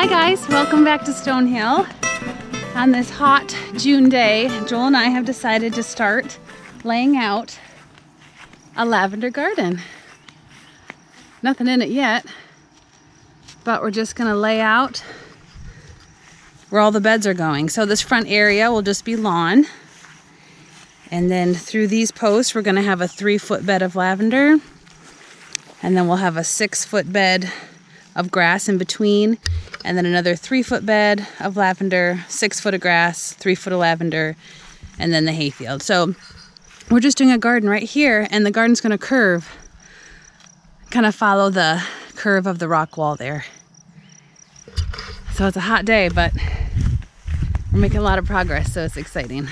Hi guys, welcome back to Stonehill. On this hot June day, Joel and I have decided to start laying out a lavender garden. Nothing in it yet, but we're just gonna lay out where all the beds are going. So this front area will just be lawn. And then through these posts, we're gonna have a 3-foot bed of lavender. And then we'll have a 6-foot bed of grass in between. And then another 3-foot bed of lavender, 6 foot of grass, 3 foot of lavender, and then the hayfield. So we're just doing a garden right here, and the garden's gonna curve, kind of follow the curve of the rock wall there. So it's a hot day, but we're making a lot of progress, so it's exciting.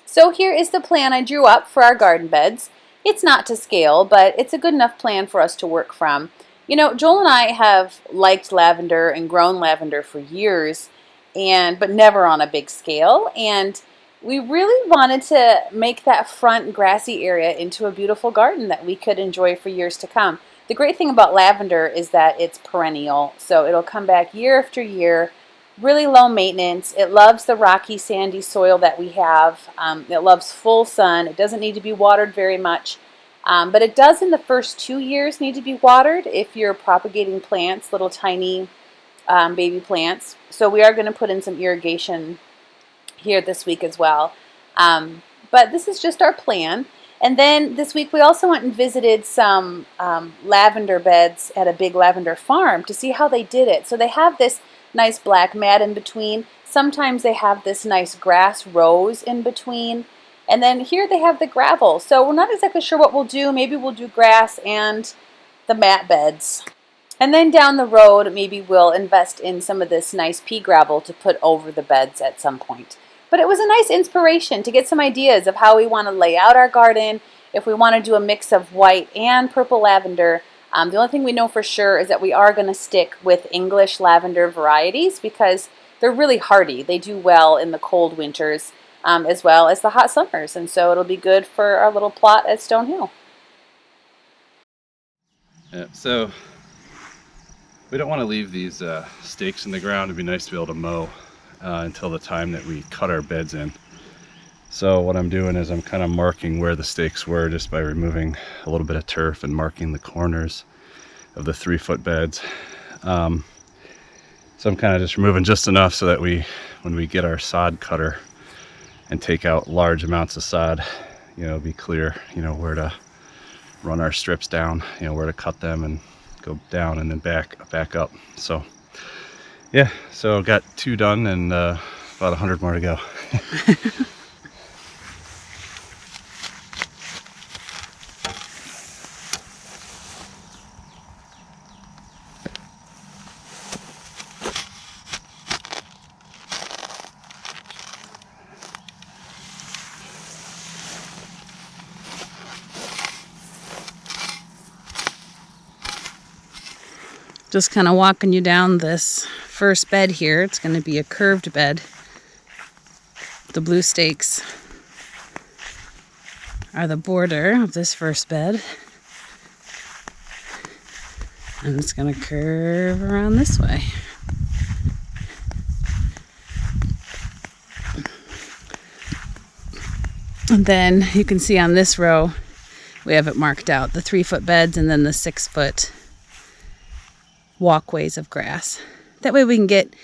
So here is the plan I drew up for our garden beds. It's not to scale, but it's a good enough plan for us to work from. You know, Joel and I have liked lavender and grown lavender for years, but never on a big scale. And we really wanted to make that front grassy area into a beautiful garden that we could enjoy for years to come. The great thing about lavender is that it's perennial, so it'll come back year after year. Really low maintenance. It loves the rocky, sandy soil that we have. It loves full sun. It doesn't need to be watered very much. But it does in the first 2 years need to be watered if you're propagating plants, little tiny baby plants. So we are going to put in some irrigation here this week as well. But this is just our plan. And then this week we also went and visited some lavender beds at a big lavender farm to see how they did it. So they have this nice black mat in between. Sometimes they have this nice grass rose in between. And then here they have the gravel. So we're not exactly sure what we'll do. Maybe we'll do grass and the mat beds. And then down the road, maybe we'll invest in some of this nice pea gravel to put over the beds at some point. But it was a nice inspiration to get some ideas of how we want to lay out our garden, if we want to do a mix of white and purple lavender. The only thing we know for sure is that we are going to stick with English lavender varieties because they're really hardy. They do well in the cold winters as well as the hot summers. And so it'll be good for our little plot at Stonehill. Yeah, so we don't want to leave these stakes in the ground. It'd be nice to be able to mow until the time that we cut our beds in. So what I'm doing is I'm kind of marking where the stakes were just by removing a little bit of turf and marking the corners of the 3-foot beds. So I'm kind of just removing just enough so that when we get our sod cutter and take out large amounts of sod, be clear, where to run our strips down, where to cut them and go down and then back up. So yeah, so got 2 done and about 100 more to go. Just kind of walking you down this first bed here. It's going to be a curved bed. The blue stakes are the border of this first bed. And it's going to curve around this way. And then you can see on this row, we have it marked out, the 3-foot beds and then the 6-foot walkways of grass. That way we can get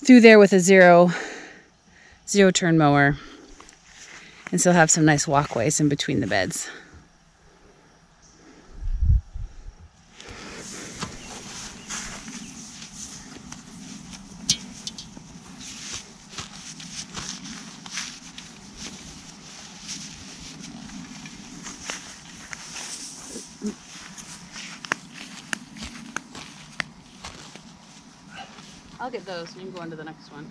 through there with a zero turn mower and still have some nice walkways in between the beds. I'll get those and you can go on to the next one.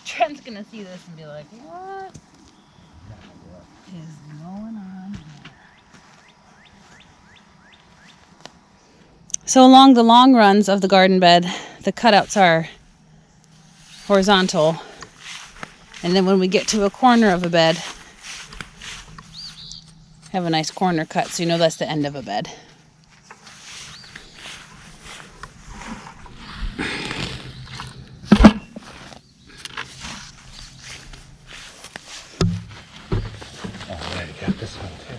Trent's gonna see this and be like, what is going on here? So along the long runs of the garden bed, the cutouts are horizontal. And then when we get to a corner of a bed, have a nice corner cut so you know that's the end of a bed. Oh, yeah, you got this one too.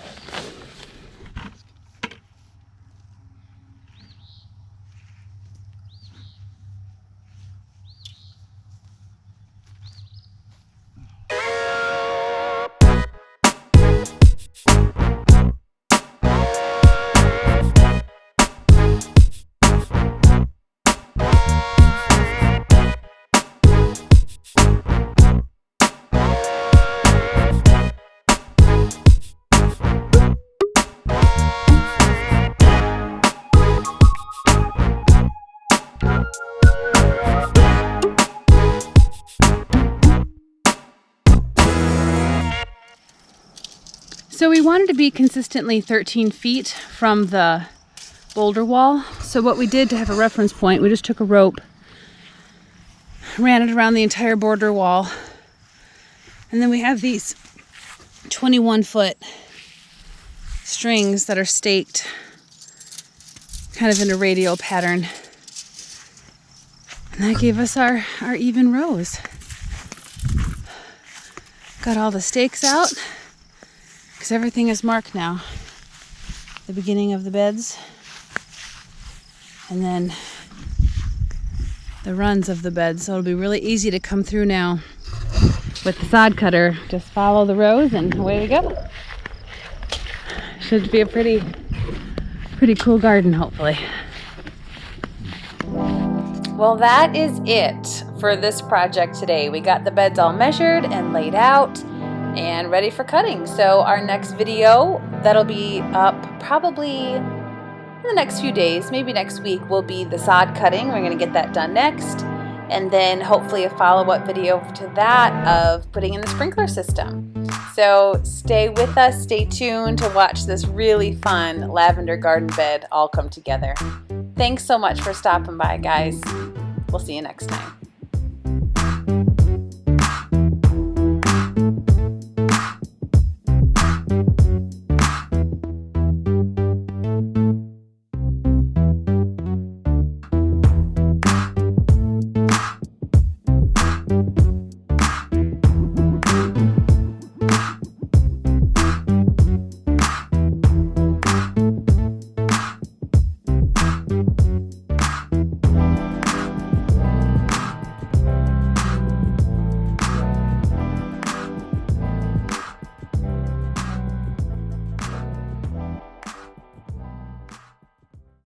So we wanted to be consistently 13 feet from the boulder wall. So what we did to have a reference point, we just took a rope, ran it around the entire border wall, and then we have these 21-foot strings that are staked kind of in a radial pattern. And that gave us our even rows. Got all the stakes out, because everything is marked now. The beginning of the beds, and then the runs of the beds. So it'll be really easy to come through now with the sod cutter. Just follow the rows and away we go. Should be a pretty cool garden, hopefully. Well, that is it for this project today. We got the beds all measured and laid out and ready for cutting. So our next video, that'll be up probably in the next few days, maybe next week, will be the sod cutting. We're going to get that done next. And then hopefully a follow-up video to that of putting in the sprinkler system. So stay with us, stay tuned to watch this really fun lavender garden bed all come together. Thanks so much for stopping by, guys. We'll see you next time.